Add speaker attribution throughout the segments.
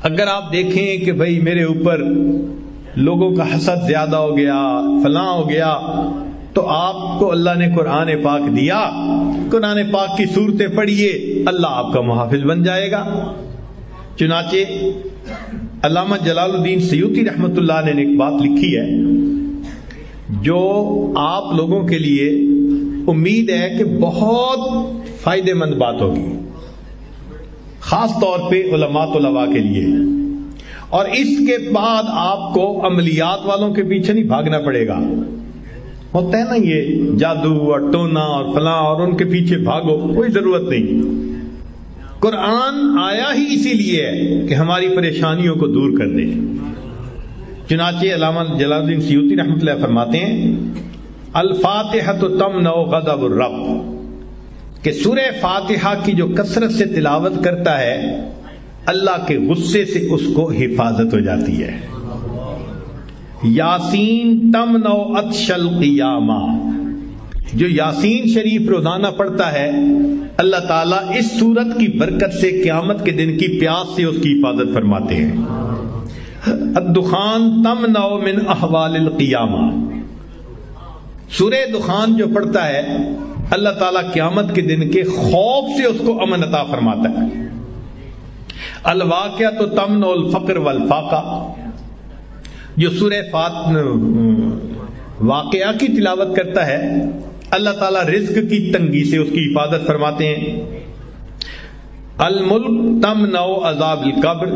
Speaker 1: اگر آپ دیکھیں کہ بھئی میرے اوپر لوگوں کا حسد زیادہ ہو گیا، فلاں ہو گیا، تو آپ کو اللہ نے قرآن پاک دیا، قرآن پاک کی صورتیں پڑھیے، اللہ آپ کا محافظ بن جائے گا۔ چنانچہ علامہ جلال الدین سیوطی رحمۃ اللہ نے ایک بات لکھی ہے جو آپ لوگوں کے لیے امید ہے کہ بہت فائدہ مند بات ہوگی، خاص طور پہ علماء طلباء کے لیے، اور اس کے بعد آپ کو عملیات والوں کے پیچھے نہیں بھاگنا پڑے گا۔ ہوتا ہے نا یہ جادو اور ٹونا اور فلاں اور ان کے پیچھے بھاگو، کوئی ضرورت نہیں۔ قرآن آیا ہی اسی لیے ہے کہ ہماری پریشانیوں کو دور کر دے۔ چنانچہ علامہ جلال الدین سیوطی رحمۃ اللہ فرماتے ہیں الفاتحہ تمنع غضب الرب، کہ سورہ فاتحہ کی جو کثرت سے تلاوت کرتا ہے اللہ کے غصے سے اس کو حفاظت ہو جاتی ہے۔ یاسین تمنع عطش القیامہ، جو یاسین شریف روزانہ پڑھتا ہے اللہ تعالیٰ اس سورت کی برکت سے قیامت کے دن کی پیاس سے اس کی حفاظت فرماتے ہیں۔ الدخان تمنع من احوال القیامہ، سورہ دخان جو پڑھتا ہے اللہ تعالیٰ قیامت کے دن کے خوف سے اس کو امن عطا فرماتا ہے۔ الواقعۃ تمنع الفقر والفاقہ، جو سورہ واقعہ کی تلاوت کرتا ہے اللہ تعالیٰ رزق کی تنگی سے اس کی حفاظت فرماتے ہیں۔ الملک تمنع عذاب القبر،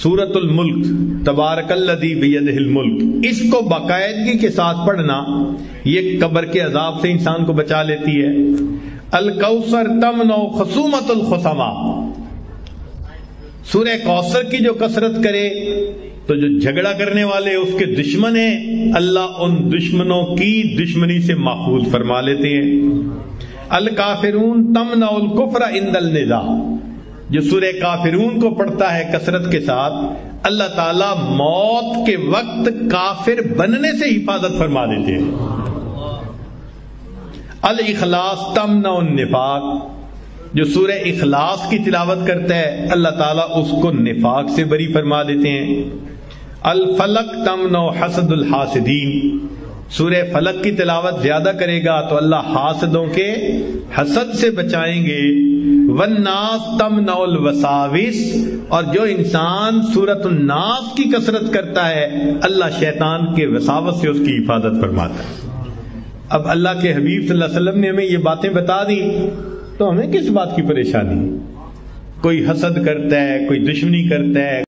Speaker 1: سورۃ الملک تبارک الذی بیدہ الملک، اس کو باقاعدگی کے ساتھ پڑھنا یہ قبر کے عذاب سے انسان کو بچا لیتی ہے۔ الکوثر تمنع خصومۃ الخصماء، سورہ کوثر کی جو کثرت کرے تو جو جھگڑا کرنے والے اس کے دشمن ہیں اللہ ان دشمنوں کی دشمنی سے محفوظ فرما لیتے ہیں۔ الکافرون تمنع الکفر عند النزاع، جو سورہ کافرون کو پڑھتا ہے کثرت کے ساتھ اللہ تعالیٰ موت کے وقت کافر بننے سے حفاظت فرما دیتے ہیں۔ الاخلاص تمنع النفاق، جو سورہ اخلاص کی تلاوت کرتا ہے اللہ تعالیٰ اس کو نفاق سے بری فرما دیتے ہیں۔ الفلق تمنع حسد الحاسدین، سورہ فلق کی تلاوت زیادہ کرے گا تو اللہ حاسدوں کے حسد سے بچائیں گے۔ والناس تمنع الوساوس، اور جو انسان سورۃ الناس کی کثرت کرتا ہے اللہ شیطان کے وساوس سے اس کی حفاظت فرماتا ہے۔ اب اللہ کے حبیب صلی اللہ علیہ وسلم نے ہمیں یہ باتیں بتا دی تو ہمیں کس بات کی پریشانی؟ کوئی حسد کرتا ہے، کوئی دشمنی کرتا ہے،